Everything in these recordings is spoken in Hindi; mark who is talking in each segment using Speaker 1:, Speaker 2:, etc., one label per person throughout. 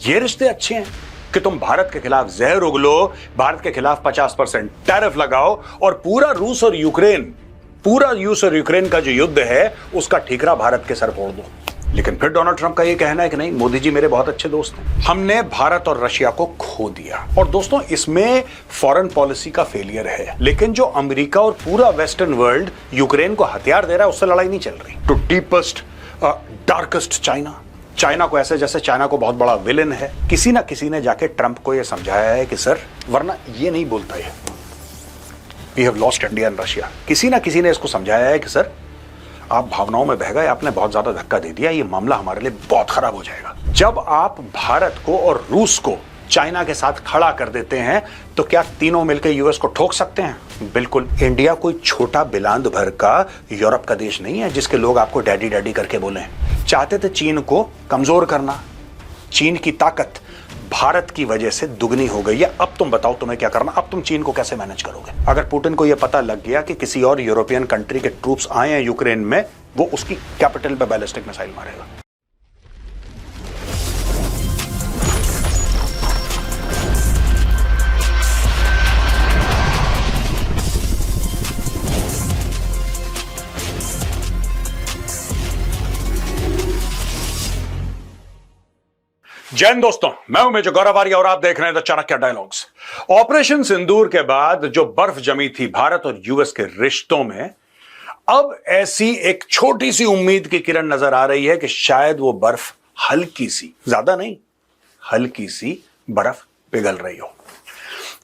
Speaker 1: ये रिश्ते अच्छे हैं कि तुम भारत के खिलाफ जहर उगलो, भारत के खिलाफ 50% टैरिफ लगाओ और पूरा रूस और यूक्रेन का जो युद्ध है उसका ठीकरा भारत के सर फोड़ दो। लेकिन फिर डोनाल्ड ट्रंप का ये कहना है कि नहीं, मोदी जी मेरे बहुत अच्छे दोस्त हैं, हमने भारत और रशिया को खो दिया। और दोस्तों, इसमें फॉरेन पॉलिसी का फेलियर है, लेकिन जो अमेरिका और पूरा वेस्टर्न वर्ल्ड यूक्रेन को हथियार दे रहा है उससे लड़ाई नहीं चल रही। टू डीपेस्ट डार्केस्ट चाइना को ऐसे जैसे चाइना को बहुत बड़ा विलेन है। किसी ना किसी ने जाके ट्रंप को यह समझाया है कि सर, वरना ये नहीं बोलता है we have lost India and Russia. किसी ना किसी ने इसको समझाया है कि सर, आप भावनाओं में बह गए, आपने बहुत ज्यादा धक्का दे दिया, ये मामला हमारे लिए बहुत खराब हो जाएगा। जब आप भारत को और रूस को चाइना के साथ खड़ा कर देते हैं तो क्या तीनों मिलकर यूएस को ठोक सकते हैं? बिल्कुल। इंडिया कोई छोटा बिलांद भर का यूरोप का देश नहीं है जिसके लोग आपको डैडी डैडी करके बोले। चाहते थे चीन को कमजोर करना। चीन की ताकत भारत की वजह से दुगनी हो गई है। अब तुम बताओ तुम्हें क्या करना, अब तुम चीन को कैसे मैनेज करोगे? अगर पुतिन को यह पता लग गया कि किसी और यूरोपियन कंट्री के ट्रूप्स आए हैं यूक्रेन में, वो उसकी कैपिटल पे बैलिस्टिक मिसाइल मारेगा। जय हिंद दोस्तों, मैं हूं मेजर गौरव आर्य और आप देख रहे हैं द चाणक्य डायलॉग्स। ऑपरेशन सिंदूर के बाद जो बर्फ जमी थी भारत और यूएस के रिश्तों में, अब ऐसी एक छोटी सी उम्मीद की किरण नजर आ रही है कि शायद वो बर्फ हल्की सी, ज्यादा नहीं, हल्की सी बर्फ पिघल रही हो।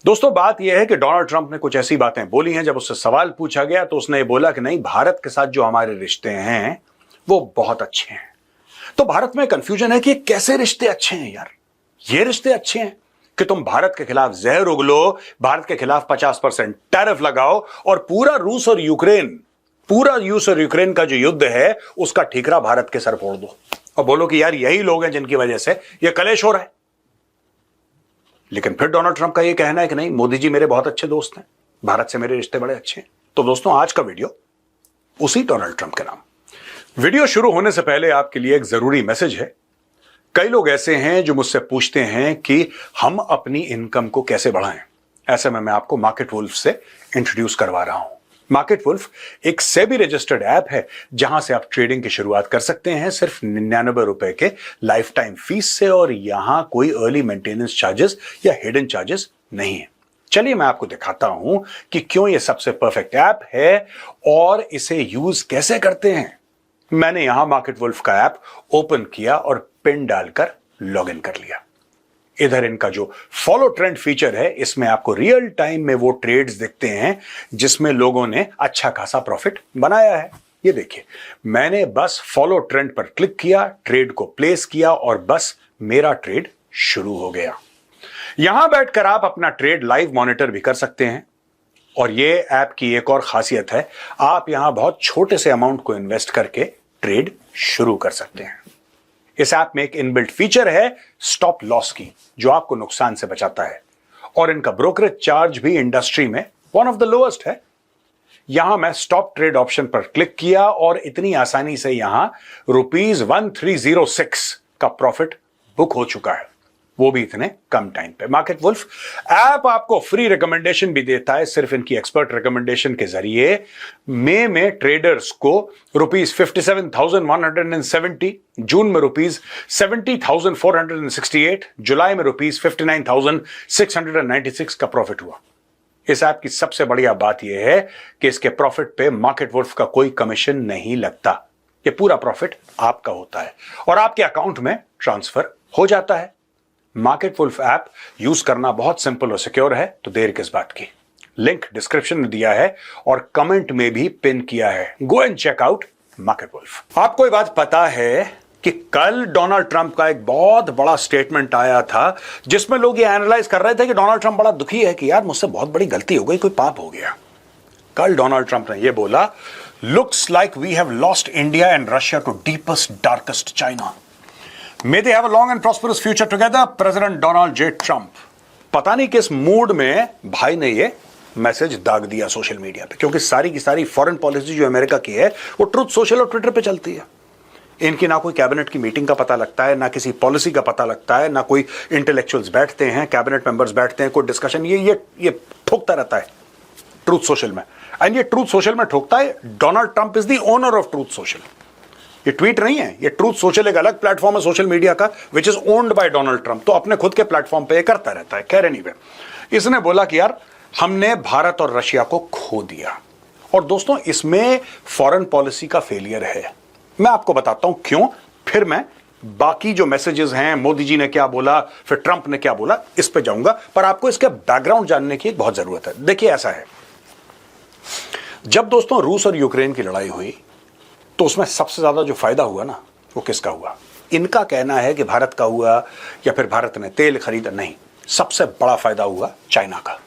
Speaker 1: दोस्तों, बात यह है कि डोनाल्ड ट्रंप ने कुछ ऐसी बातें बोली हैं, जब उससे सवाल पूछा गया तो उसने बोला कि नहीं, भारत के साथ जो हमारे रिश्ते हैं वो बहुत अच्छे हैं। तो भारत में कंफ्यूजन है कि कैसे रिश्ते अच्छे हैं यार? ये रिश्ते अच्छे हैं कि तुम भारत के खिलाफ जहर उगलो, भारत के खिलाफ 50% टैरिफ लगाओ और पूरा रूस और यूक्रेन का जो युद्ध है उसका ठीकरा भारत के सर फोड़ दो और बोलो कि यार यही लोग हैं जिनकी वजह से ये कलेश हो रहा है। लेकिन फिर डोनाल्ड ट्रंप का ये कहना है कि नहीं, मोदी जी मेरे बहुत अच्छे दोस्त हैं, भारत से मेरे रिश्ते बड़े अच्छे हैं। तो दोस्तों, आज का वीडियो उसी डोनाल्ड ट्रंप के नाम। वीडियो शुरू होने से पहले आपके लिए एक जरूरी मैसेज है। कई लोग ऐसे हैं जो मुझसे पूछते हैं कि हम अपनी इनकम को कैसे बढ़ाएं। ऐसे में मैं आपको मार्केट वुल्फ से इंट्रोड्यूस करवा रहा हूं। मार्केट वुल्फ एक सेबी रजिस्टर्ड ऐप है जहां से आप ट्रेडिंग की शुरुआत कर सकते हैं सिर्फ 99 रुपए के लाइफ टाइम फीस से, और यहां कोई अर्ली मेंटेनेंस चार्जेस या हिडन चार्जेस नहीं है। चलिए मैं आपको दिखाता हूं कि क्यों यह सबसे परफेक्ट ऐप है और इसे यूज कैसे करते हैं। मैंने यहां मार्केट वुल्फ का ऐप ओपन किया और पिन डालकर लॉगिन कर लिया। इधर इनका जो फॉलो ट्रेंड फीचर है, इसमें आपको रियल टाइम में वो ट्रेड्स दिखते हैं जिसमें लोगों ने अच्छा खासा प्रॉफिट बनाया है। ये देखिए, मैंने बस फॉलो ट्रेंड पर क्लिक किया, ट्रेड को प्लेस किया और बस मेरा ट्रेड शुरू हो गया। यहां बैठकर आप अपना ट्रेड लाइव मॉनिटर भी कर सकते हैं। और ये ऐप की एक और खासियत है, आप यहां बहुत छोटे से अमाउंट को इन्वेस्ट करके ट्रेड शुरू कर सकते हैं। इस ऐप में एक इनबिल्ट फीचर है स्टॉप लॉस की, जो आपको नुकसान से बचाता है, और इनका ब्रोकरेज चार्ज भी इंडस्ट्री में वन ऑफ द लोएस्ट है। यहां मैं स्टॉप ट्रेड ऑप्शन पर क्लिक किया और इतनी आसानी से यहां ₹1306 का प्रॉफिट बुक हो चुका है, वो भी इतने कम टाइम पे। मार्केट वुल्फ ऐप आपको फ्री रिकमेंडेशन भी देता है। सिर्फ इनकी एक्सपर्ट रिकमेंडेशन के जरिए मई में ट्रेडर्स को ₹57,170, जून में ₹70,468, जुलाई में ₹59,696 का प्रॉफिट हुआ। इस ऐप की सबसे बढ़िया बात यह है कि इसके प्रॉफिट पे मार्केट वुल्फ का कोई कमीशन नहीं लगता। यह पूरा प्रॉफिट आपका होता है और आपके अकाउंट में ट्रांसफर हो जाता है। मार्केट वुल्फ ऐप यूज करना बहुत सिंपल और सिक्योर है, तो देर किस बात की। लिंक डिस्क्रिप्शन में दिया है और कमेंट में भी पिन किया है। Go and check out Market Wolf. आपको ये बात पता है कि कल डोनाल्ड ट्रंप का एक बहुत बड़ा स्टेटमेंट आया था जिसमें लोग ये एनालाइज कर रहे थे कि डोनाल्ड ट्रंप बड़ा दुखी है कि यार मुझसे बहुत बड़ी गलती हो गई, कोई पाप हो गया। कल डोनाल्ड ट्रंप ने यह बोला, looks like we have lost India and Russia to deepest darkest China. May they have a long and prosperous future together, President Donald J Trump. पता नहीं किस मूड में भाई ने ये मैसेज दाग दिया सोशल मीडिया पे, क्योंकि सारी की सारी फॉरेन पॉलिसी जो अमेरिका की है वो ट्रुथ सोशल और ट्विटर पे चलती है। इनकी ना कोई कैबिनेट की मीटिंग का पता लगता है, ना किसी पॉलिसी का पता लगता है, ना कोई इंटेलेक्चुअल्स बैठते हैं, कैबिनेट मेंबर्स बैठते हैं, कोई डिस्कशन, ये ठोकता रहता है ट्रूथ सोशल में। एंड ये ट्रूथ सोशल में ठोकता है। Donald Trump is the owner of truth social. ये ट्वीट नहीं है, ये ट्रूथ सोशल एक अलग प्लेटफॉर्म है सोशल मीडिया का, which is owned by Donald Trump. तो अपने खुद के प्लेटफॉर्म पे ये करता रहता है। खैर एनीवे, इसने बोला कि यार हमने भारत और रशिया को खो दिया। और दोस्तों, इसमें फॉरेन पॉलिसी का फेलियर है। मैं आपको बताता हूं क्यों, फिर मैं बाकी जो मैसेजेस हैं, मोदी जी ने क्या बोला, फिर ट्रंप ने क्या बोला, इस पे जाऊंगा। पर आपको इसके बैकग्राउंड जानने की बहुत जरूरत है। देखिए, ऐसा है, जब दोस्तों रूस और यूक्रेन की लड़ाई हुई तो उसमें सबसे ज्यादा जो फायदा हुआ ना, वो किसका हुआ? इनका कहना है कि भारत का हुआ, या फिर भारत ने तेल खरीदा। नहीं, सबसे बड़ा फायदा हुआ चाइना का।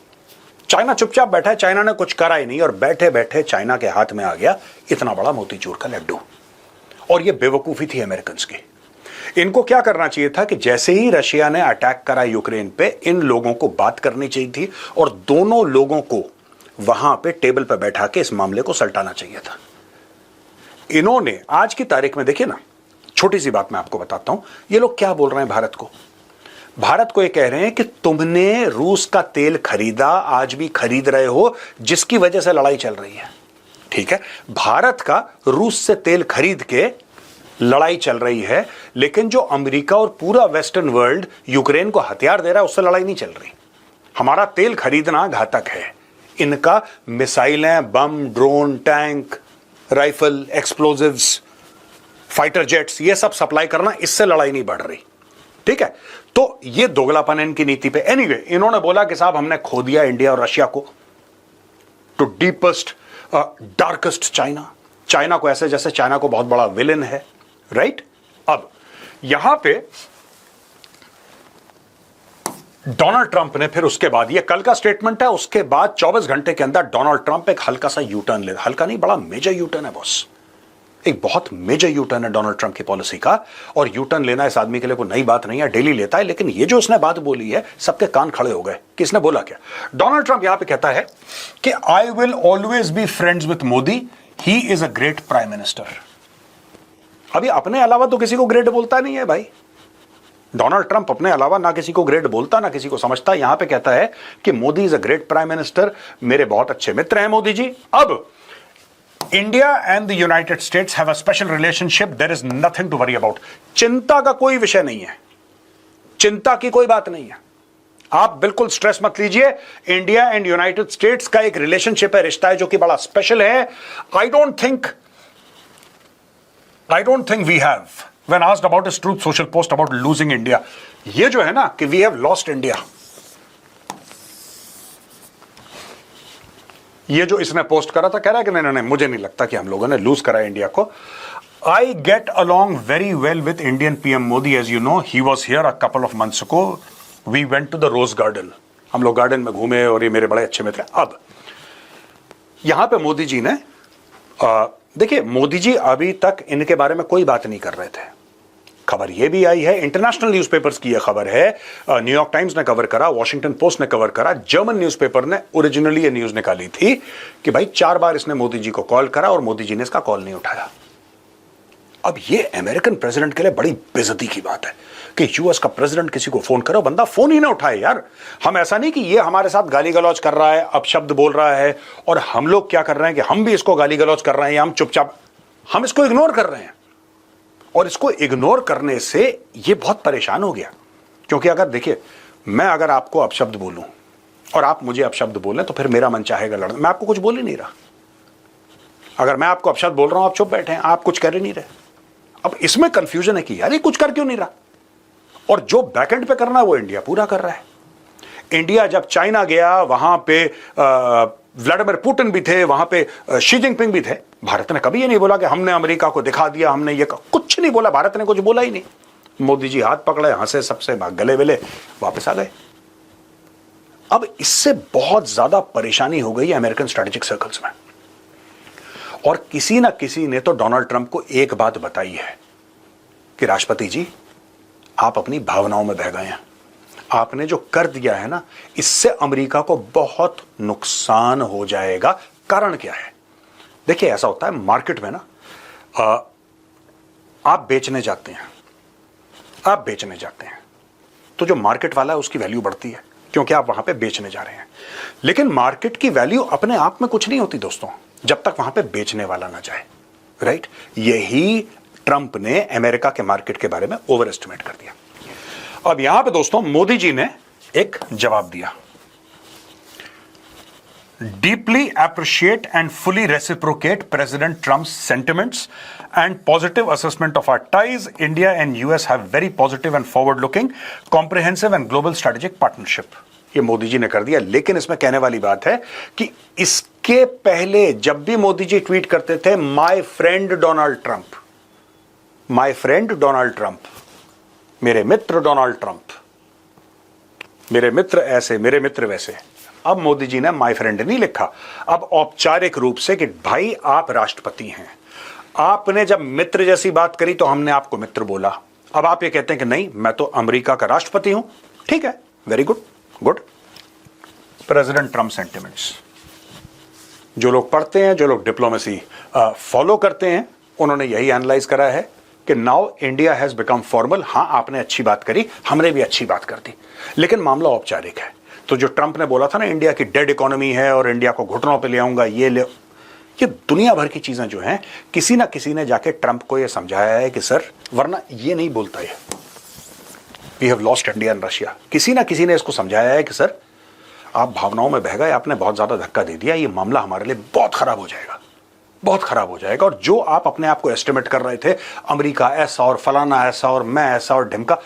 Speaker 1: चाइना चुपचाप बैठा है, चाइना ने कुछ करा ही नहीं, और बैठे बैठे चाइना के हाथ में आ गया इतना बड़ा मोतीचूर का लड्डू। और ये बेवकूफी थी अमेरिकन की। इनको क्या करना चाहिए था कि जैसे ही रशिया ने अटैक करा यूक्रेन पे, इन लोगों को बात करनी चाहिए थी और दोनों लोगों को वहां पे टेबल पे बैठा के इस मामले को सल्टाना चाहिए था। इन्होंने आज की तारीख में, देखिए ना, छोटी सी बात मैं आपको बताता हूं, ये लोग क्या बोल रहे हैं भारत को। भारत को ये कह रहे हैं कि तुमने रूस का तेल खरीदा, आज भी खरीद रहे हो, जिसकी वजह से लड़ाई चल रही है। ठीक है, भारत का रूस से तेल खरीद के लड़ाई चल रही है, लेकिन जो अमेरिका और पूरा वेस्टर्न वर्ल्ड यूक्रेन को हथियार दे रहा है, उससे लड़ाई नहीं चल रही। हमारा तेल खरीदना घातक है, इनका मिसाइलें, bomb, drone, tank, rifle, explosives, fighter jets, ये सब सप्लाई करना, इससे लड़ाई नहीं बढ़ रही। ठीक है, तो ये दोगलापन है इनकी नीति पे। एनीवे, इन्होंने बोला कि साहब हमने खो दिया इंडिया और रशिया को, टू डीपेस्ट डार्केस्ट चाइना को, ऐसे जैसे चाइना को बहुत बड़ा विलेन है, राइट। अब यहां पे डोनाल्ड ट्रंप ने फिर उसके बाद, ये कल का स्टेटमेंट है, उसके बाद 24 घंटे के अंदर डोनाल्ड ट्रंप एक हल्का सा यू टर्न ले, हल्का नहीं, बड़ा मेजर यू टर्न है बॉस, एक बहुत मेजर यू टर्न है डोनाल्ड ट्रंप की पॉलिसी का। और यू टर्न लेना इस आदमी के लिए कोई नई बात नहीं है, डेली लेता है। लेकिन ये जो उसने बात बोली है, सबके कान खड़े हो गए कि इसने बोला क्या। डोनाल्ड ट्रंप यहां पे कहता है कि I will always be friends with Modi, he is a great prime minister. अभी अपने अलावा तो किसी को ग्रेट बोलता नहीं है भाई। डोनाल्ड ट्रंप अपने अलावा ना किसी को ग्रेट बोलता, ना किसी को समझता। यहां पे कहता है कि Modi is a great prime minister, मेरे बहुत अच्छे मित्र हैं मोदी जी। अब India and the United States have a special relationship, there is nothing to worry about. चिंता का कोई विषय नहीं है, चिंता की कोई बात नहीं है, आप बिल्कुल स्ट्रेस मत लीजिए। इंडिया एंड यूनाइटेड स्टेट्स का एक रिलेशनशिप है, रिश्ता है, जो कि बड़ा स्पेशल है। I don't think we have, when asked about his Truth Social post about losing India, ये जो है ना कि we have lost India, ये जो इसने पोस्ट करा था, कह रहा है कि नहीं, मुझे नहीं लगता कि हम लोगों ने लूज करा इंडिया को। I get along very well with Indian PM Modi, as you know, he was here a couple of months ago, we went to the Rose Garden, हम लोग गार्डन में घूमे और ये मेरे बड़े अच्छे मित्र हैं। अब यहां पे मोदी जी ने देखिए, मोदी जी अभी तक इनके बारे में कोई बात नहीं कर रहे थे। खबर यह भी आई है, इंटरनेशनल न्यूज़पेपर्स की यह खबर है, न्यूयॉर्क टाइम्स ने कवर करा, वॉशिंगटन पोस्ट ने कवर करा, जर्मन न्यूज़पेपर ने ओरिजिनली यह न्यूज़ निकाली थी कि भाई 4 बार इसने मोदी जी को कॉल करा और मोदी जी ने इसका कॉल नहीं उठाया। अब यह अमेरिकन प्रेसिडेंट के लिए बड़ी बेइज्जती की बात है कि यूएस का प्रेसिडेंट किसी को फोन करो, बंदा फोन ही ना उठाए। यार, हम ऐसा नहीं कि ये हमारे साथ गाली गलौज कर रहा है, अपशब्द बोल रहा है, और हम लोग क्या कर रहे हैं कि हम भी इसको गाली गलौज कर रहे हैं, या हम चुपचाप हम इसको इग्नोर कर रहे हैं। और इसको इग्नोर करने से ये बहुत परेशान हो गया, क्योंकि अगर देखिए, मैं अगर आपको अपशब्द बोलूं और आप मुझे अपशब्द बोलें तो फिर मेरा मन चाहेगा लड़ना। मैं आपको कुछ बोल ही नहीं रहा। अगर मैं आपको अपशब्द बोल रहा हूं, आप चुप बैठे हैं, आप कुछ कर ही नहीं रहे। अब इसमें कंफ्यूजन है कि यार ये कुछ कर क्यों नहीं रहा, और जो बैकएंड पे करना है वो इंडिया पूरा कर रहा है। इंडिया जब चाइना गया, वहां पे व्लादिमीर पुतिन भी थे, वहां पे शी जिनपिंग भी थे। भारत ने कभी ये नहीं बोला कि हमने अमेरिका को दिखा दिया, हमने ये कुछ नहीं बोला, भारत ने कुछ बोला ही नहीं। मोदी जी हाथ पकड़े, हंसे, सबसे गले वेले वापस आ गए। अब इससे बहुत ज्यादा परेशानी हो गई है अमेरिकन स्ट्रेटेजिक सर्कल्स में, और किसी ना किसी ने तो डोनाल्ड ट्रंप को एक बात बताई है कि राष्ट्रपति जी, आप अपनी भावनाओं में बह गए हैं, आपने जो कर दिया है ना, इससे अमेरिका को बहुत नुकसान हो जाएगा। कारण क्या है? देखिए, ऐसा होता है मार्केट में ना, आप बेचने जाते हैं, आप बेचने जाते हैं तो जो मार्केट वाला है उसकी वैल्यू बढ़ती है क्योंकि आप वहां पे बेचने जा रहे हैं। लेकिन मार्केट की वैल्यू अपने आप में कुछ नहीं होती दोस्तों जब तक वहां पे बेचने वाला ना जाए, राइट? यही ट्रंप ने अमेरिका के मार्केट के बारे में ओवर एस्टिमेट कर दिया। अब यहां पे दोस्तों मोदी जी ने एक जवाब दिया, deeply appreciate and fully reciprocate President Trump's sentiments and positive assessment of our ties. India and US have very positive and forward-looking, comprehensive and global strategic partnership. ये मोदी जी ने कर दिया। लेकिन इसमें कहने वाली बात है कि इसके पहले जब भी मोदी जी ट्वीट करते थे my friend Donald Trump, my friend Donald Trump, मेरे मित्र डोनाल्ड ट्रंप, मेरे मित्र ऐसे, मेरे मित्र वैसे, अब मोदी जी ने माय फ्रेंड नहीं लिखा, अब औपचारिक रूप से कि भाई आप राष्ट्रपति हैं, आपने जब मित्र जैसी बात करी तो हमने आपको मित्र बोला। अब आप ये कहते हैं कि नहीं मैं तो अमेरिका का राष्ट्रपति हूं, ठीक है, very good, good. President Trump sentiments, जो लोग पढ़ते हैं, जो लोग डिप्लोमेसी फॉलो करते हैं, उन्होंने यही एनालाइज करा है कि now India has become formal. हां, आपने अच्छी बात करी, हमने भी अच्छी बात कर दी, लेकिन मामला औपचारिक है। तो जो ट्रंप ने बोला था ना इंडिया की डेड इकोनॉमी है और इंडिया को घुटनों पे ले आऊंगा, ये दुनिया भर की चीजें जो हैं, किसी ना किसी ने जाके ट्रंप को ये समझाया है कि सर, वरना ये नहीं बोलता है we have lost India and Russia. किसी ना किसी ने इसको समझाया है कि सर आप भावनाओं में बह गए, आपने बहुत ज्यादा धक्का दे दिया, ये मामला हमारे लिए बहुत खराब हो जाएगा, बहुत खराब हो जाएगा। और जो आप अपने आप को एस्टिमेट कर रहे थे अमेरिका ऐसा और फलाना ऐसा और मैं ऐसा और ढिमका,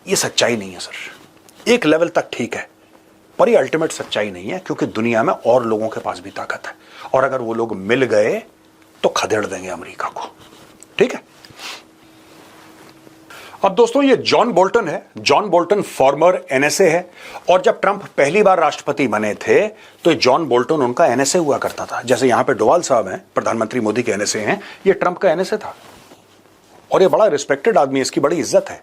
Speaker 1: ये सच्चाई नहीं है सर। एक लेवल तक ठीक है पर ये अल्टीमेट सच्चाई नहीं है, क्योंकि दुनिया में और लोगों के पास भी ताकत है और अगर वो लोग मिल गए तो खदेड़ देंगे अमेरिका को, ठीक है। अब दोस्तों ये जॉन बोल्टन है, जॉन बोल्टन फॉर्मर एनएसए है और जब ट्रंप पहली बार राष्ट्रपति बने थे तो जॉन बोल्टन उनका एनएसए हुआ करता था। जैसे यहां पे डोवाल साहब हैं, प्रधानमंत्री मोदी के एनएसए हैं, ये ट्रंप का एनएसए था और ये बड़ा रिस्पेक्टेड आदमी, इसकी बड़ी इज्जत है।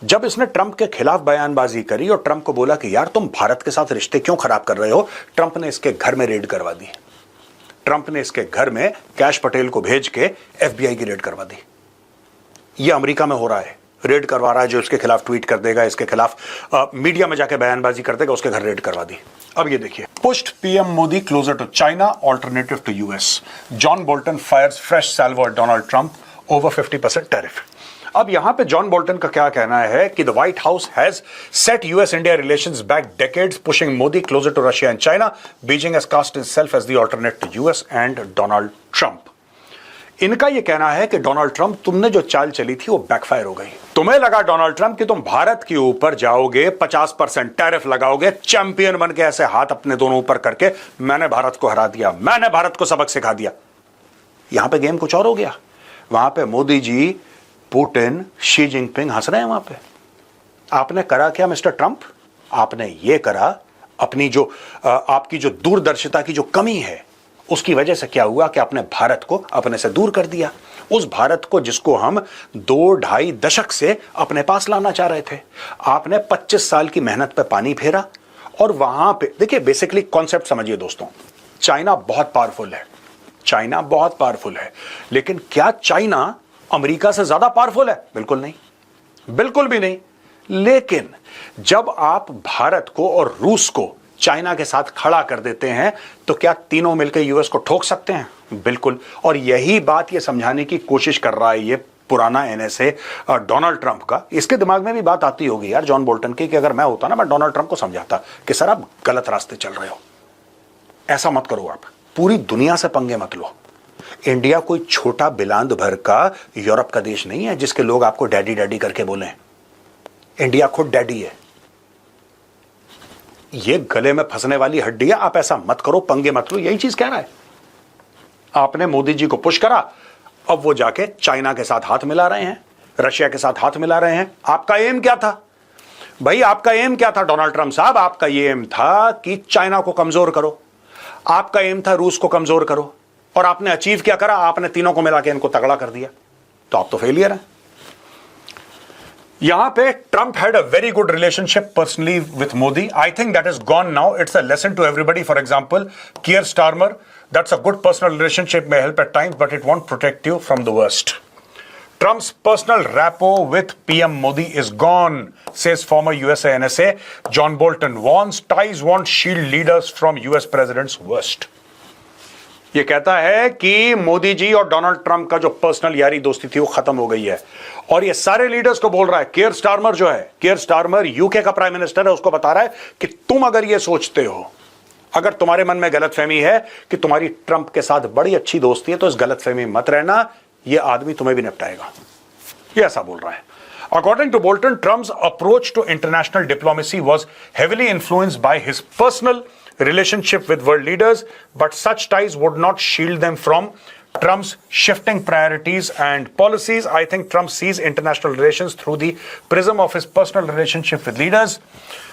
Speaker 1: जब इसने ट्रंप के खिलाफ बयानबाजी करी और ट्रंप को बोला कि यार तुम भारत के साथ रिश्ते क्यों खराब कर रहे हो, ट्रंप ने इसके घर में रेड करवा दी। ट्रंप ने इसके घर में कैश पटेल को भेज के एफबीआई की रेड करवा दी। यह अमेरिका में हो रहा है, रेड करवा रहा है, जो इसके खिलाफ ट्वीट कर देगा, इसके खिलाफ मीडिया में जाके बयानबाजी कर देगा, उसके घर रेड करवा दी। अब ये देखिए, pushed PM Modi closer to China, alternative to US, John Bolton fires fresh salvo at Donald Trump, over 50% tariff. अब यहां पे जॉन बोल्टन का क्या कहना है कि the White House has set US India relations back decades, pushing Modi closer to Russia and China, Beijing has cast itself as the alternate to US and Donald Trump. इनका यह कहना है कि डोनाल्ड ट्रंप, तुमने जो चाल चली थी वो बैकफायर हो गई। तुम्हें लगा डोनाल्ड ट्रंप कि तुम भारत के ऊपर जाओगे, 50% टैरिफ लगाओगे, चैंपियन बन के ऐसे हाथ अपने दोनों ऊपर करके मैंने भारत को हरा दिया, मैंने भारत को सबक सिखा दिया। यहां पे गेम कुछ और हो गया। वहां पे Modi ji, Putin, Xi Jinping हंस रहे हैं वहां पे। आपने करा क्या मिस्टर ट्रंप? आपने ये करा, अपनी जो आपकी जो दूरदर्शिता की जो कमी है उसकी वजह से क्या हुआ कि आपने भारत को अपने से दूर कर दिया। उस भारत को जिसको हम 2-2.5 दशक से अपने पास लाना चाह रहे थे, आपने 25 साल की मेहनत पे पानी फेरा। और वहां पे देखिए, बेसिकली कॉन्सेप्ट समझिए दोस्तों, चाइना बहुत पावरफुल है, चाइना बहुत पावरफुल है, लेकिन क्या चाइना अमेरिका से ज्यादा पावरफुल है? बिल्कुल नहीं, बिल्कुल भी नहीं। लेकिन जब आप भारत को और रूस को चाइना के साथ खड़ा कर देते हैं तो क्या तीनों मिलकर यूएस को ठोक सकते हैं? बिल्कुल। और यही बात ये समझाने की कोशिश कर रहा है ये पुराना एनएसए डोनाल्ड ट्रंप का। इसके दिमाग में भी बात आती होगी यार जॉन बोल्टन की कि अगर मैं होता ना, मैं डोनाल्ड ट्रंप को समझाता कि सर आप गलत रास्ते चल रहे हो, ऐसा मत करो, आप पूरी दुनिया से पंगे मत लो। इंडिया कोई छोटा बिलांद भर का यूरोप का देश नहीं है जिसके लोग आपको डैडी डैडी करके बोले। इंडिया खुद डैडी है। ये गले में फंसने वाली हड्डी है, आप ऐसा मत करो, पंगे मत लो, यही चीज कह रहा है। आपने मोदी जी को पुश करा, अब वो जाके चाइना के साथ हाथ मिला रहे हैं, रशिया के साथ हाथ मिला रहे हैं। आपका एम क्या था भाई? आपका एम क्या था डोनाल्ड ट्रंप साहब? आपका ये एम था कि चाइना को कमजोर करो, आपका एम था रूस को कमजोर करो, और आपने अचीव क्या करा? आपने तीनों को मिला के इनको तगड़ा कर दिया। तो आप तो फेलियर हैं। यहां पे Trump had a very good relationship personally with Modi. I think that is gone now. It's a lesson to everybody. For example Keir Starmer, that's a good personal relationship, may help at times but it won't protect you from the worst. Trump's personal rapport with PM Modi is gone, says former USA NSA John Bolton. Warns ties won't shield leaders from US president's worst. ये कहता है कि मोदी जी और डोनाल्ड ट्रंप का जो पर्सनल यारी दोस्ती थी वो खत्म हो गई है, और ये सारे लीडर्स को बोल रहा है। केयर स्टारमर जो है, केयर स्टारमर यूके का प्राइम मिनिस्टर है, उसको बता रहा है कि तुम अगर ये सोचते हो, अगर तुम्हारे मन में गलतफहमी है कि तुम्हारी ट्रंप के साथ बड़ी अच्छी दोस्ती है, तो इस गलतफहमी में मत रहना, ये आदमी तुम्हें भी निपटाएगा। ये ऐसा बोल रहा है। According to Bolton, Trump's approach to international diplomacy was heavily influenced by his personal relationship with world leaders, but such ties would not shield them from Trump's shifting priorities and policies. I think Trump sees international relations through the prism of his personal relationship with leaders.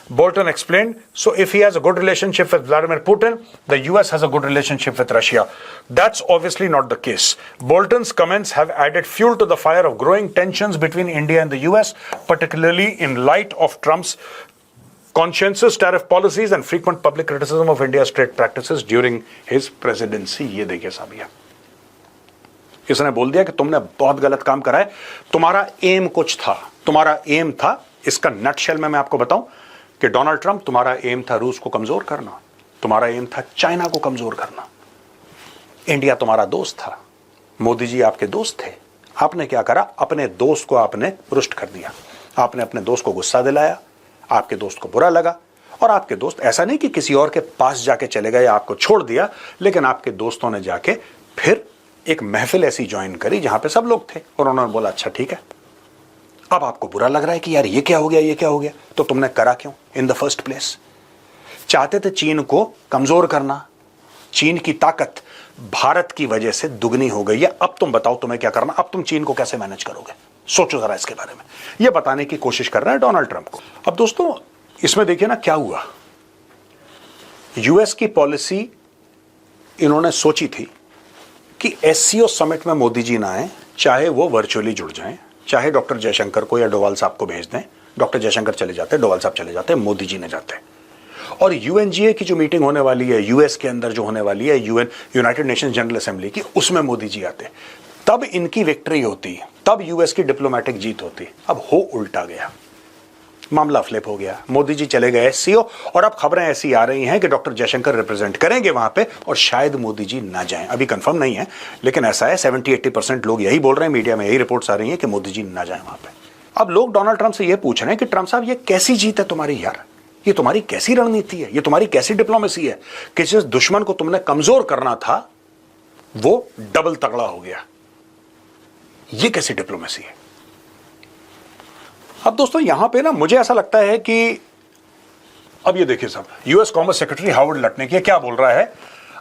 Speaker 1: Bolton explained, so if he has a good relationship with Vladimir Putin, the US has a good relationship with Russia. That's obviously not the case. Bolton's comments have added fuel to the fire of growing tensions between India and the US, particularly in light of Trump's conscientious tariff policies and frequent public criticism of India's trade practices during his presidency. ये देखिए साहब, ये इसने बोल दिया कि तुमने बहुत गलत काम करा है, तुम्हारा एम कुछ था, तुम्हारा एम था, इसका नटशेल में मैं आपको बताऊं कि डोनाल्ड ट्रंप, तुम्हारा एम था रूस को कमजोर करना, तुम्हारा एम था चाइना को कमजोर करना। इंडिया तुम्हारा दोस्त था, मोदी जी आपके दोस्त थे, आपने क्या करा, अपने दोस्त को आपने रुष्ट कर दिया, आपने अपने दोस्त को गुस्सा दिलाया, आपके दोस्त को बुरा लगा, और आपके दोस्त ऐसा नहीं कि किसी और के पास जाके चले गए, आपको छोड़ दिया, लेकिन आपके दोस्तों ने जाके फिर एक महफिल ऐसी ज्वाइन करी जहां पे सब लोग थे, और उन्होंने बोला अच्छा ठीक है। अब आपको बुरा लग रहा है कि यार ये क्या हो गया, ये क्या हो गया, तो तुमने करा क्यों इन द फर्स्ट प्लेस? चाहते थे चीन को कमजोर करना, चीन की ताकत भारत की वजह से दुगनी हो गई है। अब तुम बताओ तुम्हें क्या करना, अब तुम चीन को कैसे मैनेज करोगे, सोचो जरा इसके बारे में। यह बताने की कोशिश कर रहा है डोनाल्ड ट्रंप को। अब दोस्तों इसमें देखिए ना क्या हुआ, यूएस की पॉलिसी इन्होंने सोची थी कि एससीओ समिट में मोदी जी ना आए, चाहे वो वर्चुअली जुड़ जाएं, चाहे डॉक्टर जयशंकर को या डोवाल साहब को भेज दें, डॉक्टर जयशंकर चले जाते, डोवाल साहब चले जाते, मोदी जी ने जाते, और यूएनजीए की जो मीटिंग होने वाली है यूएस के अंदर, जो होने वाली है यूनाइटेड नेशंस जनरल असेंबली की, उसमें मोदी जी आते, तब इनकी विक्ट्री होती, तब यूएस की डिप्लोमेटिक जीत होती। अब हो उल्टा गया, मामला फ्लिप हो गया, मोदी जी चले गए एससीओ, और अब खबरें ऐसी आ रही हैं कि डॉक्टर जयशंकर रिप्रेजेंट करेंगे वहां पे, और शायद मोदी जी ना जाएं। अभी कंफर्म नहीं है, लेकिन ऐसा है 70-80% लोग यही बोल रहे हैं, मीडिया में यही रिपोर्ट्स आ रही हैं कि मोदी जी ना जाएं वहां पे। अब लोग डोनाल्ड ट्रंप से यह पूछ रहे हैं कि ट्रंप साहब ये कैसी जीत है तुम्हारी यार, ये तुम्हारी कैसी रणनीति है, ये तुम्हारी कैसी डिप्लोमेसी है कि जिस दुश्मन को तुमने कमजोर करना था वो डबल तगड़ा हो गया, ये कैसी डिप्लोमेसी है? अब दोस्तों यहां पे ना मुझे ऐसा लगता है कि अब ये देखिए साहब, US commerce secretary Howard Lutnick ये क्या बोल रहा है,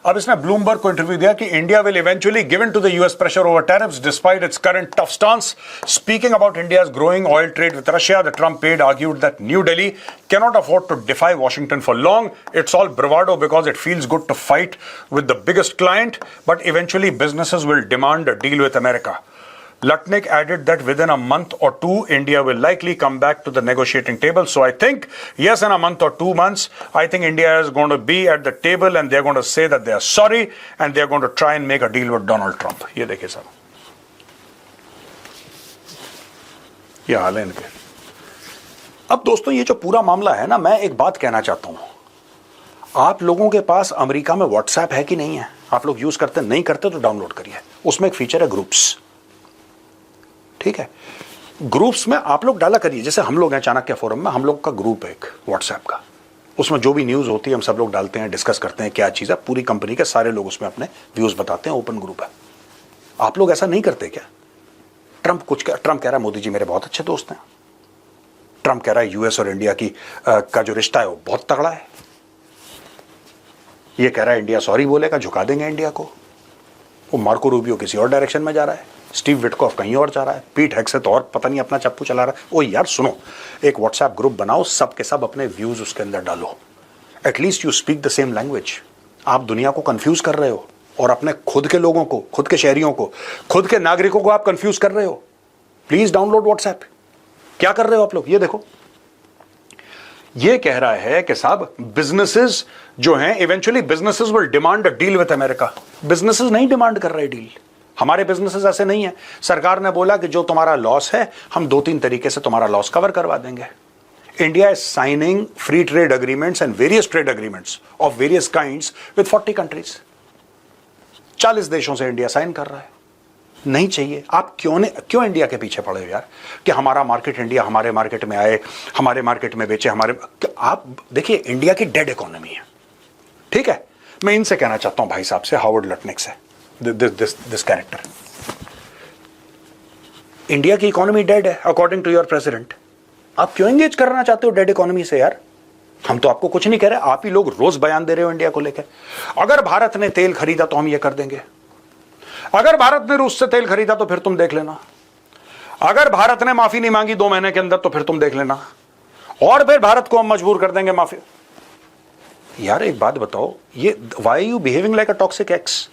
Speaker 1: अब इसने ब्लूमबर्ग को इंटरव्यू दिया कि India will eventually give in to the US pressure over tariffs despite its current tough stance. Speaking about India's growing oil trade with Russia, the Trump aide argued that New Delhi cannot afford to defy Washington for long. It's all bravado because it feels good to fight with the biggest client, but eventually businesses will demand a deal with America. Lutnick added that within a month or two, India will likely come back to the negotiating table. So I think, yes, in a month or 2 months, I think India is going to be at the table and they're going to say that they are sorry and they're going to try and make a deal with Donald Trump. ये देखिए साहब, ये हाल है इनके। अब दोस्तों ये जो पूरा मामला है ना, मैं एक बात कहना चाहता हूं, आप लोगों के पास अमेरिका में व्हाट्सएप है कि नहीं है? आप लोग यूज करते नहीं करते तो डाउनलोड करिए, उसमें एक फीचर है ग्रुप्स, ठीक है? ग्रुप्स में आप लोग डाला करिए, जैसे हम लोग हैं चाणक्य फोरम में, हम लोग का ग्रुप है एक व्हाट्सएप का, उसमें जो भी न्यूज होती है हम सब लोग डालते हैं, डिस्कस करते हैं क्या चीज है, पूरी कंपनी के सारे लोग उसमें अपने व्यूज बताते हैं, ओपन ग्रुप है। आप लोग ऐसा नहीं करते क्या? ट्रंप कह रहा है मोदी जी मेरे बहुत अच्छे दोस्त हैं, ट्रंप कह रहा है यूएस और इंडिया का जो रिश्ता है वो बहुत तगड़ा है, ये कह रहा है इंडिया सॉरी बोलेगा, झुका देंगे इंडिया को, वो मार्को रूबियो किसी और डायरेक्शन में जा रहा है, स्टीव विटकॉफ कहीं और जा रहा है, पीट हेग्सेथ और पता नहीं अपना चप्पू चला रहा है। ओ यार सुनो, एक व्हाट्सएप ग्रुप बनाओ, सब के सब अपने व्यूज उसके अंदर डालो, at least you speak the same language. आप दुनिया को कंफ्यूज कर रहे हो और अपने खुद के लोगों को, खुद के शहरियों को, खुद के नागरिकों को आप कंफ्यूज कर रहे हो। Please download WhatsApp. क्या कर रहे हो आप लोग, ये देखो, ये कह रहा है कि साहब बिजनेसेस जो हैं, eventually businesses will demand a deal with America. Businesses नहीं डिमांड कर रहे डील, हमारे बिजनेसेस ऐसे नहीं है। सरकार ने बोला कि जो तुम्हारा लॉस है हम 2-3 तरीके से तुम्हारा लॉस कवर करवा देंगे। India is signing free trade agreements and various trade agreements of various kinds with 40 countries. 40 देशों से इंडिया साइन कर रहा है। नहीं चाहिए। आप क्यों इंडिया के पीछे पड़े हो यार कि हमारा मार्केट, इंडिया हमारे मार्केट में आए, हमारे मार्केट में बेचे, हमारे। आप देखिए इंडिया की डेड इकोनॉमी है, ठीक है। मैं इनसे कहना चाहता हूं भाई साहब से, हावर्ड लटनिक से, दिस कैरेक्टर, इंडिया की इकोनॉमी डेड है अकॉर्डिंग टू योर प्रेसिडेंट। आप क्यों एंगेज करना चाहते हो डेड इकोनॉमी से यार? हम तो आपको कुछ नहीं कह रहे, आप ही लोग रोज बयान दे रहे हो इंडिया को लेकर। अगर भारत ने तेल खरीदा तो हम ये कर देंगे, अगर भारत ने रूस से तेल खरीदा तो फिर तुम देख लेना, अगर भारत ने माफी नहीं मांगी 2 महीने के अंदर तो फिर तुम देख लेना, और फिर भारत को हम मजबूर कर देंगे माफी। यार एक बात बताओ, ये why you behaving like a toxic x?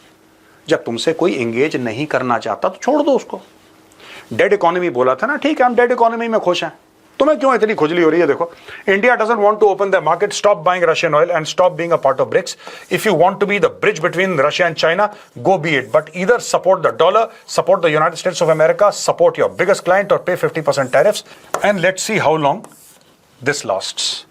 Speaker 1: जब तुमसे कोई एंगेज नहीं करना चाहता तो छोड़ दो उसको। डेड इकोनॉमी बोला था ना, ठीक है हम डेड इकोनॉमी में खुश हैं। तुम्हें क्यों इतनी खुजली हो रही है? देखो, India doesn't want to open the market, stop buying Russian oil and stop being a part of BRICS. If you want to be the bridge between Russia and China, go be it, but either support the dollar, support the United States of America, support your biggest client or pay 50% tariffs and let's see how long this lasts.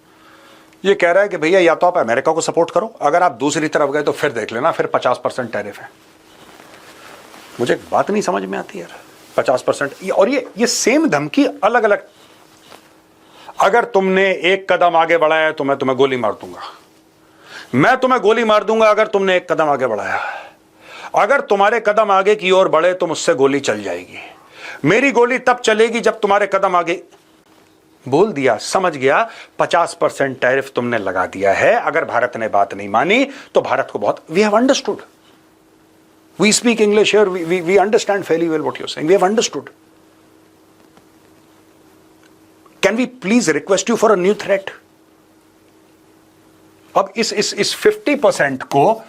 Speaker 1: ये कह रहा है कि भैया या तो आप अमेरिका को सपोर्ट करो, अगर आप दूसरी तरफ गए तो फिर देख लेना, फिर 50% टैरिफ है। मुझे बात नहीं समझ में आती यार, 50%। और ये सेम धमकी अलग अलग। अगर तुमने एक कदम आगे बढ़ाया तो मैं तुम्हें गोली मार दूंगा, मैं तुम्हें गोली मार दूंगा अगर तुमने एक कदम आगे बढ़ाया। अगर तुम्हारे कदम आगे की ओर बढ़े तो मुझसे गोली चल जाएगी। मेरी गोली तब चलेगी जब तुम्हारे कदम आगे। बोल दिया, समझ गया, 50% टैरिफ तुमने लगा दिया है। अगर भारत ने बात नहीं मानी तो भारत को बहुत, we have understood, we speak English here, we understand fairly well what you are saying, we have understood. Can we please request you for a new threat? अब इस 50% को,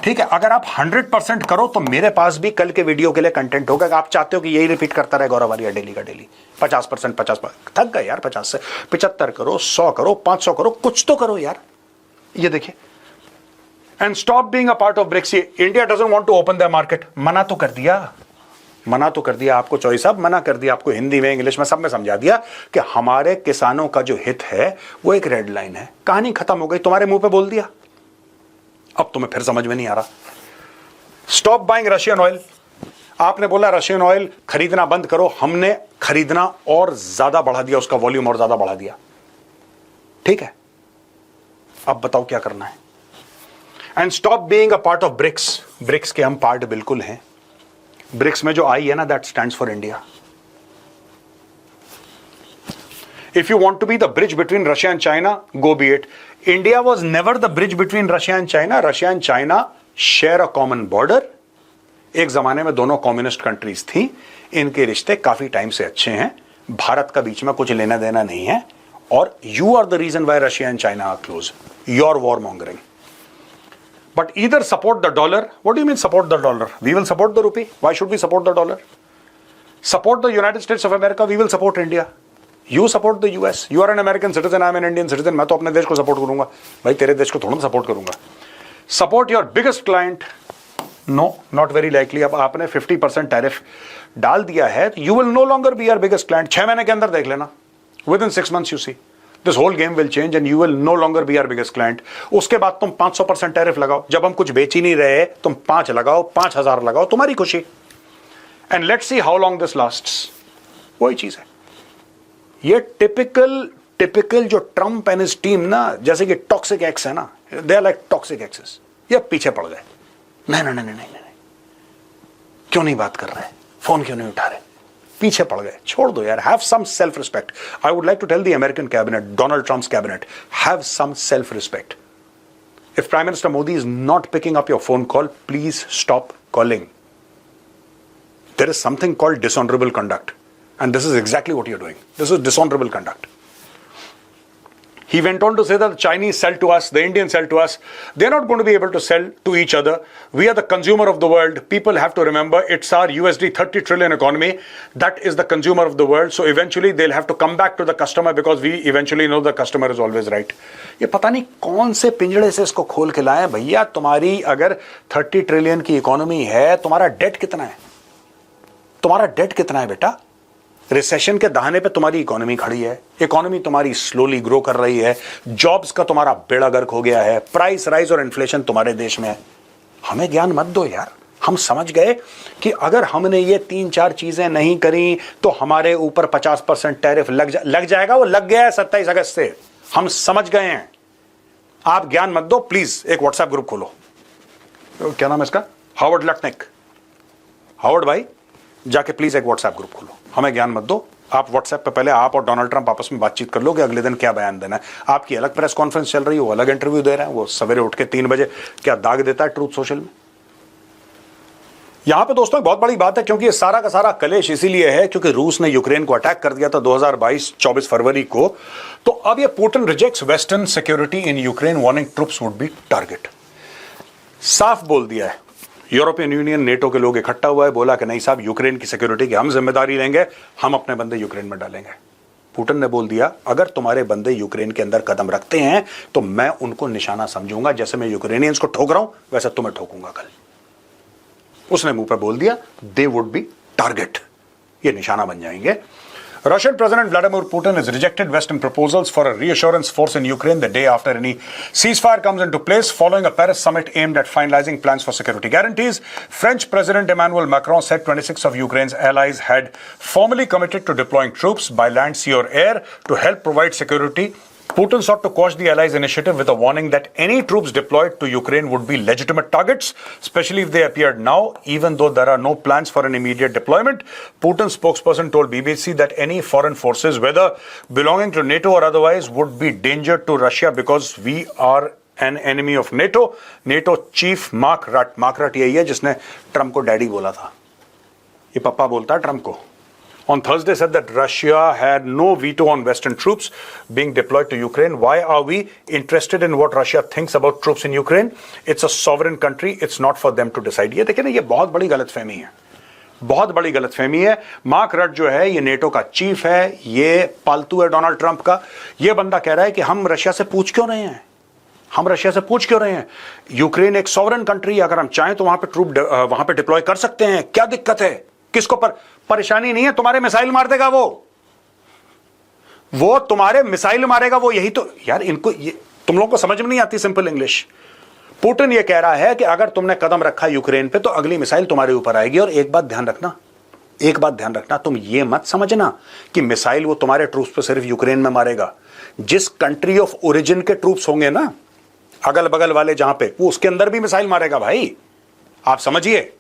Speaker 1: ठीक है, अगर आप 100% करो तो मेरे पास भी कल के वीडियो के लिए कंटेंट होगा। आप चाहते हो कि यही रिपीट करता रहे गौरव वालिया डेली का डेली? 50%, 50%, थक गए यार 50 से। 75 करो, 100 करो, 500 करो, कुछ तो करो यार। ये देखिए, and stop being a part of BRICS. India doesn't want to open the market, मना तो कर दिया, मना तो कर दिया आपको चॉइस, अब मना कर दिया आपको, हिंदी में इंग्लिश में सब में समझा दिया कि हमारे किसानों का जो हित है वो एक रेड लाइन है। कहानी खत्म हो गई, तुम्हारे मुंह पे बोल दिया। अब तुम्हें फिर समझ में नहीं आ रहा। स्टॉप बाइंग रशियन ऑयल, आपने बोला रशियन ऑयल खरीदना बंद करो, हमने खरीदना और ज्यादा बढ़ा दिया, उसका वॉल्यूम और ज्यादा बढ़ा दिया, ठीक है। अब बताओ क्या करना है? And stop being a part of BRICS. BRICS के हम पार्ट बिल्कुल हैं। ब्रिक्स में जो आई है ना, that stands for India. If you want to be the bridge between Russia and China, go be it. India was never the bridge between Russia and China. Russia and China share a common border. एक जमाने में दोनों कम्युनिस्ट कंट्रीज थी, इनके रिश्ते काफी टाइम से अच्छे हैं, भारत का बीच में कुछ लेना देना नहीं है, और you are the reason why Russia and China are close. Your war mongering. But either support the dollar. What do you mean support the dollar? We will support the rupee. Why should we support the dollar? Support the United States of America. We will support India. You support the US. You are an American citizen. I am an Indian citizen. मैं तो अपने देश को सपोर्ट करूंगा भाई, तेरे देश को थोड़ा सपोर्ट करूंगा। Support your biggest client. No, not very likely. अब आपने 50% टैरिफ डाल दिया है, you will no longer be your biggest client. 6 महीने के अंदर देख लेना. Within 6 months you see. This whole game will change and you will no longer be our biggest client. उसके बाद तुम 500% टैरिफ लगाओ। जब हम कुछ बेच ही नहीं रहे, तुम 5 लगाओ, 5000 लगाओ, तुम्हारी खुशी। And let's see how long this lasts. वही चीज है। ये टिपिकल जो ट्रम्प एंड हिज टीम ना, जैसे कि टॉक्सिक एक्स है ना, they are like toxic exes. ये पीछे पड़ गए, नहीं, क्यों नहीं बात कर रहे, फोन क्यों नहीं उठा रहे, पीछे पड़ गए, छोड़ दो यार। Have some self respect. I would like to tell the American cabinet, Donald Trump's cabinet, have some self respect. If prime minister Modi is not picking up your phone call, please stop calling. There is something called dishonourable conduct, and this is exactly what you're doing. This is dishonorable conduct. He went on to say that the Chinese sell to us, the Indians sell to us. They're not going to be able to sell to each other. We are the consumer of the world. People have to remember it's our USD 30 trillion economy. That is the consumer of the world. So eventually they'll have to come back to the customer because we eventually know the customer is always right. ये पता नहीं कौन से पिंजड़े से इसको खोल के लाए भैया। तुम्हारी अगर 30 ट्रिलियन की इकोनॉमी है, तुम्हारा डेट कितना है? तुम्हारा डेट कितना है बेटा? रिसेशन के दहाने पे तुम्हारी इकोनॉमी खड़ी है, इकोनॉमी तुम्हारी स्लोली ग्रो कर रही है, जॉब्स का तुम्हारा बेड़ा गर्क हो गया है, प्राइस राइज और इन्फ्लेशन तुम्हारे देश में है। हमें ज्ञान मत दो यार। हम समझ गए कि अगर हमने ये 3-4 चीजें नहीं करी तो हमारे ऊपर 50% टैरिफ लग जाएगा। वो लग गया है 27 अगस्त से, हम समझ गए हैं। आप ज्ञान मत दो प्लीज। एक व्हाट्सएप ग्रुप खोलो, क्या नाम है इसका, हावर्ड लटनिक। हावर्ड भाई जाके प्लीज एक व्हाट्सएप ग्रुप खोलो, हमें ज्ञान मत दो। आप व्हाट्सएप पे पहले आप और डोनाल्ड ट्रंप आपस में बातचीत कर लो कि अगले दिन क्या बयान देना है। आपकी अलग प्रेस कॉन्फ्रेंस चल रही है, वो अलग इंटरव्यू दे रहे हैं, वो सवेरे उठ के 3 बजे क्या दाग देता है ट्रूथ सोशल में। यहां पे दोस्तों बहुत बड़ी बात है, क्योंकि ये सारा का सारा कलेश इसीलिए है क्योंकि रूस ने यूक्रेन को अटैक कर दिया था 2022 24 फरवरी को। तो अब ये Putin rejects western security in Ukraine, warning troops would be target. साफ बोल दिया है। यूरोपियन यूनियन नेटो के लोग इकट्ठा हुआ है, बोला कि नहीं साहब यूक्रेन की सिक्योरिटी की हम जिम्मेदारी लेंगे, हम अपने बंदे यूक्रेन में डालेंगे। पुतिन ने बोल दिया अगर तुम्हारे बंदे यूक्रेन के अंदर कदम रखते हैं तो मैं उनको निशाना समझूंगा, जैसे मैं यूक्रेनियंस को ठोक रहा हूं वैसे तुम्हें ठोकूंगा कल। उसने मुंह पर बोल दिया दे वुड बी टारगेट, ये निशाना बन जाएंगे। Russian President Vladimir Putin has rejected Western proposals for a reassurance force in Ukraine the day after any ceasefire comes into place following a Paris summit aimed at finalizing plans for security guarantees. French President Emmanuel Macron said 26 of Ukraine's allies had formally committed to deploying troops by land, sea or air to help provide security. Putin sought to quash the allies' initiative with a warning that any troops deployed to Ukraine would be legitimate targets, especially if they appeared now, even though there are no plans for an immediate deployment. Putin's spokesperson told BBC that any foreign forces, whether belonging to NATO or otherwise, would be danger to Russia because we are an enemy of NATO. NATO chief Mark Rutte यही है जिसने ट्रंप को डैडी बोला था। ये पप्पा बोलता है ट्रंप को। On Thursday said that Russia had no veto on Western troops being deployed to Ukraine. Why are we interested in what Russia thinks about troops in Ukraine? It's a sovereign country. It's not for them to decide. ये देखिए ना, ये बहुत बड़ी गलतफहमी है, बहुत बड़ी गलतफहमी है। मार्क रट जो है ये नेटो का चीफ है, ये पालतू है डोनाल्ड ट्रंप का। ये बंदा कह रहा है कि हम रशिया से पूछ क्यों रहे हैं, हम रशिया से पूछ क्यों रहे हैं। यूक्रेन एक सॉवरेन कंट्री है, अगर हम चाहें तो वहां पे ट्रूप वहां पे डिप्लॉय कर सकते हैं, क्या दिक्कत है, किसको परेशानी नहीं है। तुम्हारे मिसाइल मार देगा वो तुम्हारे मिसाइल मारेगा वो। यही तो यार इनको तुम लोगों को समझ में नहीं आती सिंपल इंग्लिश। पुतिन ये कह रहा है कि अगर तुमने कदम रखा यूक्रेन पे तो अगली मिसाइल तुम्हारे ऊपर आएगी। और एक बात ध्यान रखना, तुम ये मत समझना कि मिसाइल वो तुम्हारे ट्रूप्स पे सिर्फ यूक्रेन में मारेगा। जिस कंट्री ऑफ ओरिजिन के ट्रूप्स होंगे ना अगल बगल वाले जहां पे, वो उसके अंदर भी मिसाइल मारेगा भाई। आप समझिए,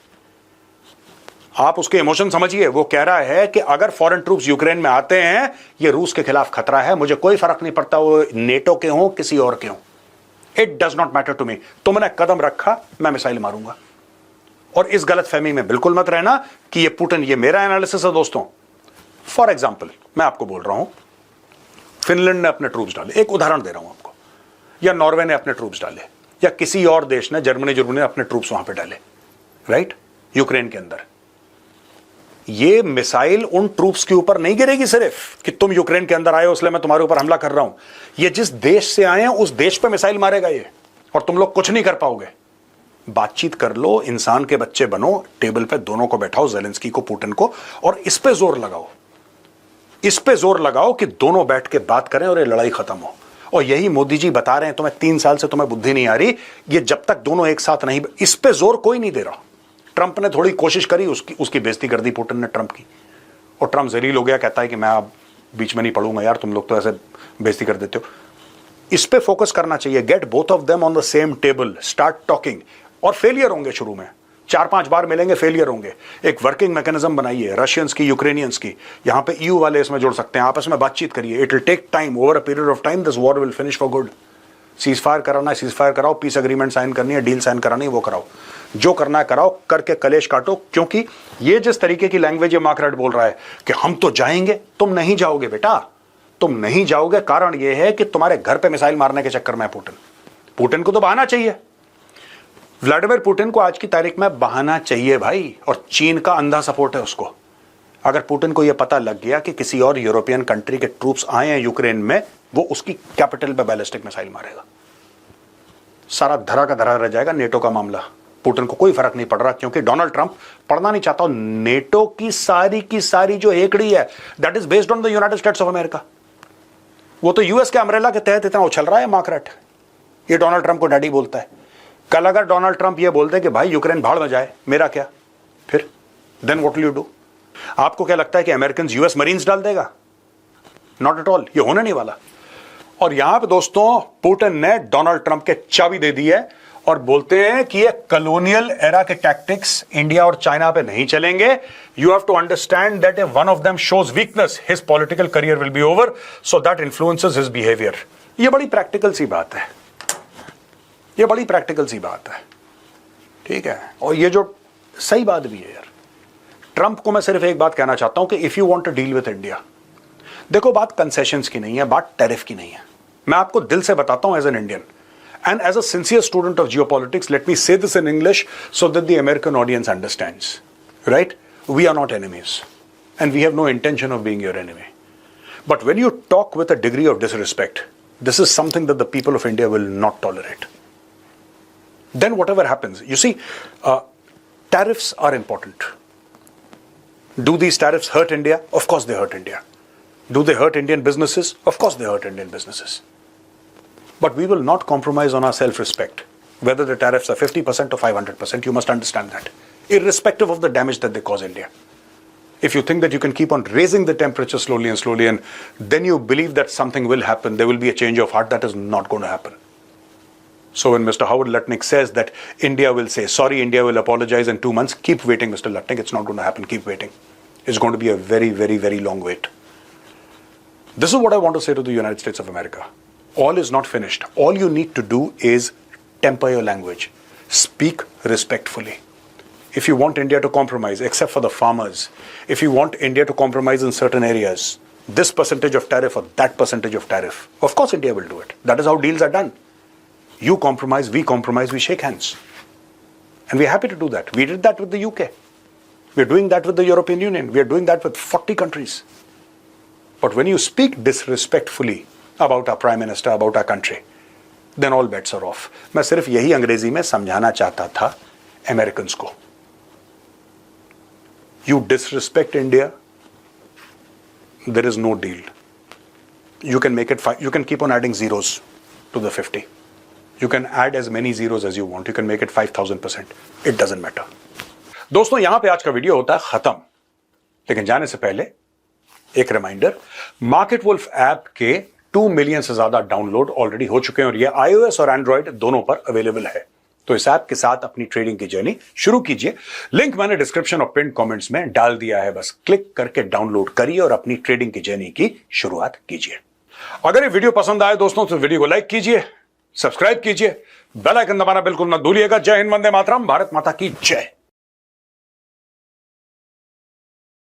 Speaker 1: आप उसके इमोशन समझिए। वो कह रहा है कि अगर फॉरेन ट्रूप्स यूक्रेन में आते हैं, ये रूस के खिलाफ खतरा है, मुझे कोई फर्क नहीं पड़ता वो नेटो के हों किसी और के हों, it does not matter to me. तुमने कदम रखा मैं मिसाइल मारूंगा। और इस गलतफहमी में बिल्कुल मत रहना कि ये पुतिन, ये मेरा एनालिसिस है दोस्तों। फॉर एग्जाम्पल मैं आपको बोल रहा हूं, फिनलैंड ने अपने ट्रूप्स डाले, एक उदाहरण दे रहा हूं आपको, या नॉर्वे ने अपने ट्रूप्स डाले, या किसी और देश ने, जर्मनी ने अपने ट्रूप्स वहां पे डाले, राइट, यूक्रेन के अंदर। ये मिसाइल उन ट्रूप्स के ऊपर नहीं गिरेगी सिर्फ कि तुम यूक्रेन के अंदर आए हो इसलिए मैं तुम्हारे ऊपर हमला कर रहा हूं। ये जिस देश से आए हैं उस देश पे मिसाइल मारेगा ये, और तुम लोग कुछ नहीं कर पाओगे। बातचीत कर लो, इंसान के बच्चे बनो, टेबल पे दोनों को बैठाओ, ज़ेलेंस्की को, पुतिन को, और इस पे जोर लगाओ कि दोनों बैठ के बात करें और ये लड़ाई खत्म हो। और यही मोदी जी बता रहे हैं, तुम्हें 3 साल से तुम्हें बुद्धि नहीं आ रही, ये जब तक दोनों एक साथ नहीं, इस पे जोर कोई नहीं दे रहा। ट्रंप ने थोड़ी कोशिश करी, उसकी बेइज्जती कर दी पुतिन ने ट्रंप की, और ट्रंप जलील हो गया, कहता है कि मैं अब बीच में नहीं पढ़ूंगा यार, तुम लोग तो ऐसे बेइज्जती कर देते हो। इस पे फोकस करना चाहिए। Get both of them on the same table, start talking. और फेलियर होंगे, शुरू में 4-5 बार मिलेंगे, फेलियर होंगे। एक वर्किंग मैकेनिज्म बनाइए, रशियंस की, यूक्रेनियंस की, यहां पे EU वाले इसमें जुड़ सकते हैं, आपस में बातचीत करिए। It will take time, over a period of time this war will finish for good. Ceasefire कराना है, सीज फायर कराओ, पीस एग्रीमेंट साइन करनी है, डील साइन करानी है, वो कराओ, जो करना है कराओ, करके कलेश काटो। क्योंकि ये जिस तरीके की लैंग्वेज ये मार्क रट बोल रहा है कि हम तो जाएंगे, तुम नहीं जाओगे बेटा, तुम नहीं जाओगे। कारण ये है कि तुम्हारे घर पे मिसाइल मारने के चक्कर में पुतिन को तो बहाना चाहिए। व्लादिमीर पुतिन को आज की तारीख में बहाना चाहिए भाई, और चीन का अंधा सपोर्ट है उसको। अगर पुतिन को यह पता लग गया कि किसी और यूरोपियन कंट्री के ट्रूप्स आए हैं यूक्रेन में, वो उसकी कैपिटल पे बैलिस्टिक मिसाइल मारेगा। सारा धरा का धरा रह जाएगा नेटो का मामला। पुतिन को कोई फर्क नहीं पड़ रहा, क्योंकि डोनाल्ड ट्रंप पढ़ना नहीं चाहता। नेटो की सारी जो एकड़ी है that is based on the United States of America. वो तो यूएस के अम्ब्रेला के तहत इतना उछल रहा है मार्करेट। ये डोनाल्ड ट्रंप को डैडी बोलता है। कल अगर डोनाल्ड ट्रंप ये बोलते कि भाई यूक्रेन भाड़ में जाए, मेरा क्या, फिर then what will you do? आपको क्या लगता है कि अमेरिकन यूएस मरीन्स डाल देगा? नॉट एट ऑल, ये होने नहीं वाला। और यहां पे दोस्तों पुतिन ने डोनाल्ड ट्रंप के चाबी दे दी है और बोलते हैं कि ये कॉलोनियल एरा के टैक्टिक्स इंडिया और चाइना पे नहीं चलेंगे। You have to understand that if one of them shows weakness, his political career will be over, so that influences his behaviour. ये बड़ी प्रैक्टिकल सी बात है, ये बड़ी प्रैक्टिकल सी बात है, ठीक है। और ये जो सही बात भी है यार। ट्रंप को मैं सिर्फ एक बात कहना चाहता हूं कि if you want to deal with India, देखो बात कंसेशंस की नहीं है, बात टैरिफ की नहीं है। मैं आपको दिल से बताता हूं as an Indian and as a sincere student of geopolitics, let me say this in English so that the American audience understands, right? We are not enemies and we have no intention of being your enemy. But when you talk with a degree of disrespect, this is something that the people of India will not tolerate. Then whatever happens, you see, tariffs are important. Do these tariffs hurt India? Of course they hurt India. Do they hurt Indian businesses? Of course they hurt Indian businesses. But we will not compromise on our self-respect. Whether the tariffs are 50% or 500%, you must understand that. Irrespective of the damage that they cause India. If you think that you can keep on raising the temperature slowly and then you believe that something will happen, there will be a change of heart, that is not going to happen. So when Mr. Howard Lutnick says that India will say, sorry, India will apologize in 2 months, keep waiting, Mr. Lutnick. It's not going to happen. Keep waiting. It's going to be a very, very, very long wait. This is what I want to say to the United States of America. All is not finished. All you need to do is temper your language. Speak respectfully. If you want India to compromise, except for the farmers, if you want India to compromise in certain areas, this percentage of tariff or that percentage of tariff, of course India will do it. That is how deals are done. You compromise, we shake hands. And we're happy to do that. We did that with the UK. We're doing that with the European Union. We're doing that with 40 countries. But when you speak disrespectfully about our Prime Minister, about our country, then all bets are off. मैं सिर्फ यही अंग्रेजी में समझाना चाहता था अमेरिकन्स को। You disrespect India, there is no deal. You can make it you can keep on adding zeros to the 50. You can add as many zeros as you want. You can make it 5,000%. It doesn't matter. दोस्तों यहां पे आज का वीडियो होता है खत्म, लेकिन जाने से पहले एक रिमाइंडर, मार्केट वुल्फ ऐप के 2 मिलियन से ज्यादा डाउनलोड ऑलरेडी हो चुके हैं और ये iOS और एंड्रॉइड दोनों पर अवेलेबल है। तो इस ऐप के साथ अपनी ट्रेडिंग की जर्नी शुरू कीजिए। लिंक मैंने डिस्क्रिप्शन और पिन कमेंट्स में डाल दिया है, बस क्लिक करके डाउनलोड करिए और अपनी ट्रेडिंग की जर्नी की शुरुआत कीजिए। अगर ये वीडियो पसंद आए दोस्तों तो वीडियो को लाइक कीजिए, सब्सक्राइब कीजिए, बेल आइकन दबाना बिल्कुल मत भूलिएगा। जय हिंद, वंदे मातरम, भारत माता की जय।